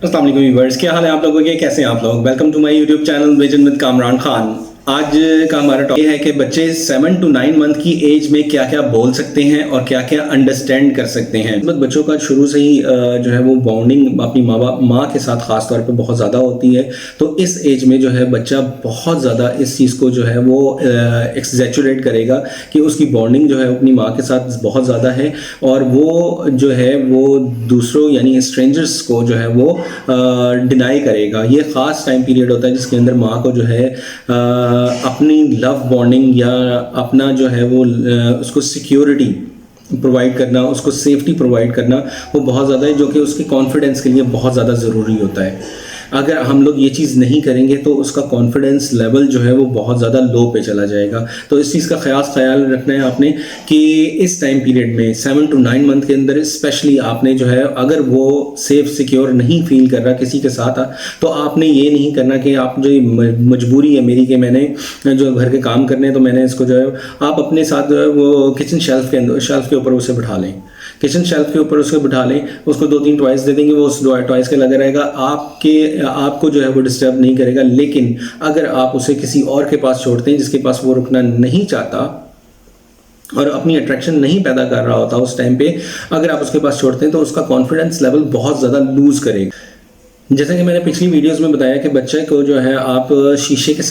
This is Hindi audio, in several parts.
अस्सलाम वालेकुम व्यूअर्स, क्या हाल है आप लोगों के? कैसे हैं आप लोग? Welcome to my YouTube channel vision with Kamran Khan. आज का हमारा टॉपिक है कि बच्चे 7 to 9 मंथ की एज में क्या क्या बोल सकते हैं और क्या क्या अंडरस्टैंड कर सकते हैं। मतलब बच्चों का शुरू से ही जो है वो बॉन्डिंग अपनी माँ के साथ खास तौर पे बहुत ज़्यादा होती है। तो इस एज में जो है बच्चा बहुत ज़्यादा इस चीज़ को जो है वो एक्सैचुरेट करेगा कि उसकी बॉन्डिंग जो है अपनी माँ के साथ बहुत ज़्यादा है और वो जो है वो दूसरों यानी स्ट्रेंजर्स को जो है वो डिनाई करेगा। ये ख़ास टाइम पीरियड होता है जिसके अंदर माँ को जो है अपनी लव बॉन्डिंग या अपना जो है वो उसको सिक्योरिटी प्रोवाइड करना, उसको सेफ्टी प्रोवाइड करना वो बहुत ज़्यादा है, जो कि उसके कॉन्फिडेंस के लिए बहुत ज़्यादा ज़रूरी होता है। अगर हम लोग ये चीज़ नहीं करेंगे तो उसका कॉन्फिडेंस लेवल जो है वो बहुत ज़्यादा लो पे चला जाएगा। तो इस चीज़ का ख्याल रखना है आपने कि इस टाइम पीरियड में 7 to 9 मंथ के अंदर स्पेशली आपने जो है अगर वो सेफ सिक्योर नहीं फील कर रहा किसी के साथ तो आपने ये नहीं करना कि आप जो मजबूरी है मेरी कि मैंने जो घर के काम करने हैं तो मैंने इसको जो है आप अपने साथ जो है वो किचन शेल्फ के ऊपर उसे बिठा लें। किचन शेल्फ के ऊपर उसको बिठा लें, उसको 2-3 टॉयज दे देंगे, वो उस टॉयज के लगा रहेगा, आपको जो है वो डिस्टर्ब नहीं करेगा। लेकिन अगर आप उसे किसी और के पास छोड़ते हैं जिसके पास वो रुकना नहीं चाहता और अपनी अट्रैक्शन नहीं पैदा कर रहा होता उस टाइम पे, अगर आप उसके पास छोड़ते हैं तो उसका कॉन्फिडेंस लेवल बहुत ज़्यादा लूज करेगा। जैसा कि मैंने पिछली वीडियोस में बताया कि बच्चे को जो है आप शीशे के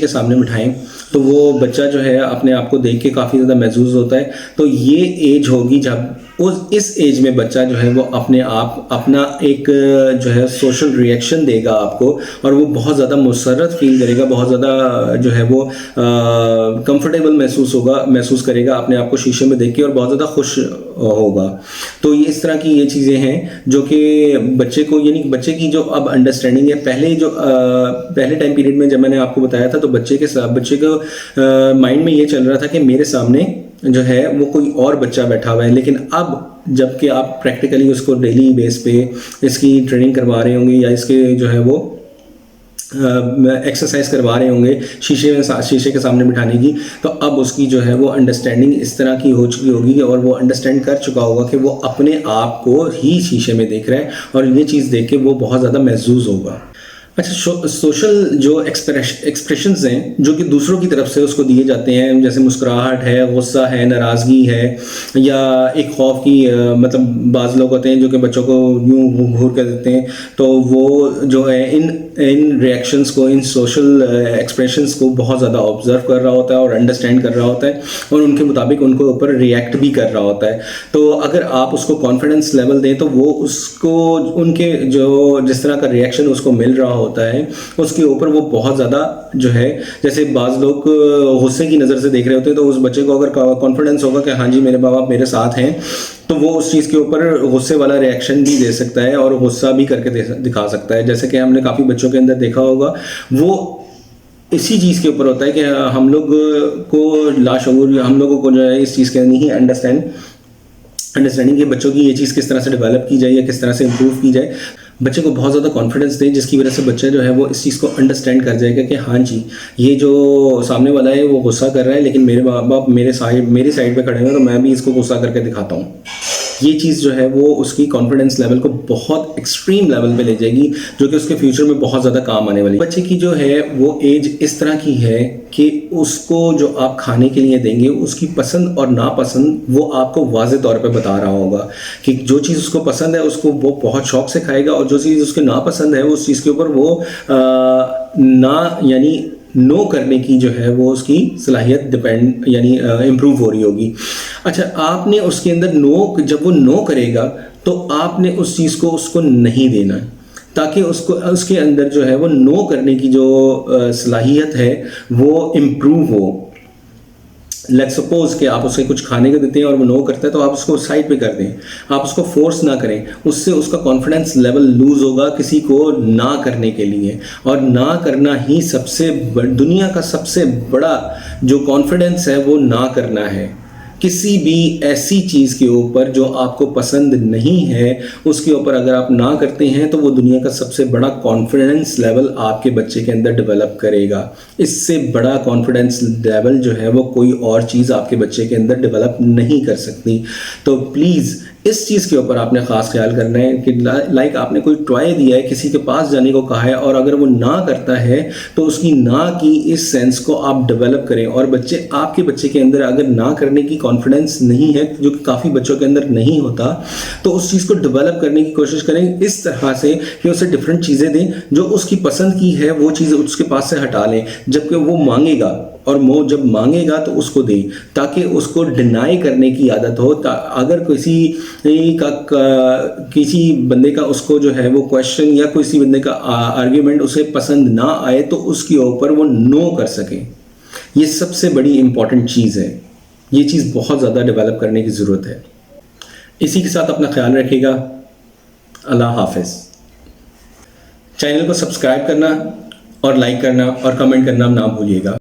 सामने बिठाएं तो वो बच्चा जो है अपने आप को देख के काफ़ी ज़्यादा महसूस होता है। तो ये एज होगी जब इस एज में बच्चा जो है वो अपने आप अपना एक जो है सोशल रिएक्शन देगा आपको और वो बहुत ज़्यादा मुसर्रत फील करेगा, बहुत ज़्यादा जो है वो कंफर्टेबल महसूस करेगा अपने आप को शीशे में देख के और बहुत ज़्यादा खुश होगा। तो ये इस तरह की ये चीज़ें हैं जो कि बच्चे को यानी बच्चे की जो अब अंडरस्टैंडिंग है, पहले टाइम पीरियड में जब मैंने आपको बताया था तो बच्चे को माइंड में ये चल रहा था कि मेरे सामने जो है वो कोई और बच्चा बैठा हुआ है। लेकिन अब जबकि आप प्रैक्टिकली उसको डेली बेस पे इसकी ट्रेनिंग करवा रहे होंगे या इसके जो है वो एक्सरसाइज करवा रहे होंगे शीशे के सामने बिठाने की, तो अब उसकी जो है वो अंडरस्टैंडिंग इस तरह की हो चुकी होगी और वो अंडरस्टैंड कर चुका होगा कि वो अपने आप को ही शीशे में देख रहा है और ये चीज़ देख के वो बहुत ज़्यादा महसूस होगा। अच्छा, सोशल जो एक्सप्रेशंस हैं जो कि दूसरों की तरफ से उसको दिए जाते हैं, जैसे मुस्कुराहट है, गुस्सा है, नाराज़गी है या एक खौफ की मतलब बाज़ लोग होते हैं जो कि बच्चों को यूँ घूर कर देते हैं, तो वो जो है इन रिएक्शंस को, इन सोशल एक्सप्रेशंस को बहुत ज़्यादा ऑब्जर्व कर रहा होता है और अंडरस्टैंड कर रहा होता है और उनके मुताबिक उनके ऊपर रिएक्ट भी कर रहा होता है। तो अगर आप उसको कॉन्फिडेंस लेवल दें तो वो उसको उनके जो जिस तरह का रिएक्शन उसको मिल रहा होता है उसके ऊपर वो बहुत ज़्यादा जो है, जैसे बाज़ लोग गुस्से की नज़र से देख रहे होते हैं तो उस बच्चे को अगर कॉन्फिडेंस होगा कि हाँ जी मेरे माँ बाप मेरे साथ हैं, तो वो उस चीज़ के ऊपर गुस्से वाला रिएक्शन भी दे सकता है और गुस्सा भी करके दिखा सकता है। जैसे कि हमने काफ़ी बच्चों के अंदर देखा होगा, वो इसी चीज़ के ऊपर होता है कि हम लोग को लाशऊर हम लोगों को जो है इस चीज़ के नहीं अंडरस्टैंडिंग कि बच्चों की ये चीज़ किस तरह से डेवलप की जाए या किस तरह से इम्प्रूव की जाए। बच्चे को बहुत ज़्यादा कॉन्फिडेंस दें जिसकी वजह से बच्चा जो है वो इस चीज़ को अंडरस्टैंड कर जाएगा कि हाँ जी ये जो सामने वाला है वो गुस्सा कर रहा है लेकिन मेरे माँ बाप मेरी साइड पे खड़े हैं तो मैं भी इसको गुस्सा करके दिखाता हूँ। ये चीज़ जो है वो उसकी कॉन्फिडेंस लेवल को बहुत एक्सट्रीम लेवल पे ले जाएगी जो कि उसके फ्यूचर में बहुत ज़्यादा काम आने वाली है। बच्चे की जो है वो एज इस तरह की है कि उसको जो आप खाने के लिए देंगे उसकी पसंद और नापसंद वो आपको वाज़े तौर पे बता रहा होगा कि जो चीज़ उसको पसंद है उसको वो बहुत शौक से खाएगा और जो चीज़ उसके नापसंद है उस चीज़ के ऊपर वो यानी नो करने की जो है वो उसकी सलाहियत इम्प्रूव हो रही होगी। अच्छा, आपने उसके अंदर जब वो नो करेगा तो आपने उस चीज़ को उसको नहीं देना ताकि उसके अंदर जो है वो नो करने की जो सलाहियत है वो इम्प्रूव हो। लेट्स सपोज कि आप उसे कुछ खाने को देते हैं और वो नो करता है तो आप उसको साइड पे कर दें, आप उसको फोर्स ना करें, उससे उसका कॉन्फिडेंस लेवल लूज होगा किसी को ना करने के लिए। और ना करना ही दुनिया का सबसे बड़ा जो कॉन्फिडेंस है वो ना करना है। किसी भी ऐसी चीज़ के ऊपर जो आपको पसंद नहीं है उसके ऊपर अगर आप ना करते हैं तो वो दुनिया का सबसे बड़ा कॉन्फिडेंस लेवल आपके बच्चे के अंदर डेवलप करेगा। इससे बड़ा कॉन्फिडेंस लेवल जो है वो कोई और चीज़ आपके बच्चे के अंदर डेवलप नहीं कर सकती। तो प्लीज़ इस चीज़ के ऊपर आपने ख़ास ख्याल करना है कि लाइक आपने कोई टॉय दिया है, किसी के पास जाने को कहा है और अगर वो ना करता है तो उसकी ना की इस सेंस को आप डेवलप करें। और आपके बच्चे के अंदर अगर ना करने की कॉन्फिडेंस नहीं है, जो कि काफ़ी बच्चों के अंदर नहीं होता, तो उस चीज़ को डेवलप करने की कोशिश करें इस तरह से कि उसे डिफरेंट चीज़ें दें, जो उसकी पसंद की है वो चीज़ उसके पास से हटा लें। जबकि वो मांगेगा और वो जब मांगेगा तो उसको दें, ताकि उसको डिनाई करने की आदत हो। अगर किसी बंदे का उसको जो है वो क्वेश्चन या किसी बंदे का आर्ग्यूमेंट उसे पसंद ना आए तो उसके ऊपर वो नो कर सके। ये सबसे बड़ी इंपॉर्टेंट चीज़ है, ये चीज़ बहुत ज़्यादा डेवलप करने की ज़रूरत है। इसी के साथ अपना ख्याल रखिएगा। अल्लाह हाफिज़। चैनल को सब्सक्राइब करना और लाइक करना और कमेंट करना ना भूलिएगा।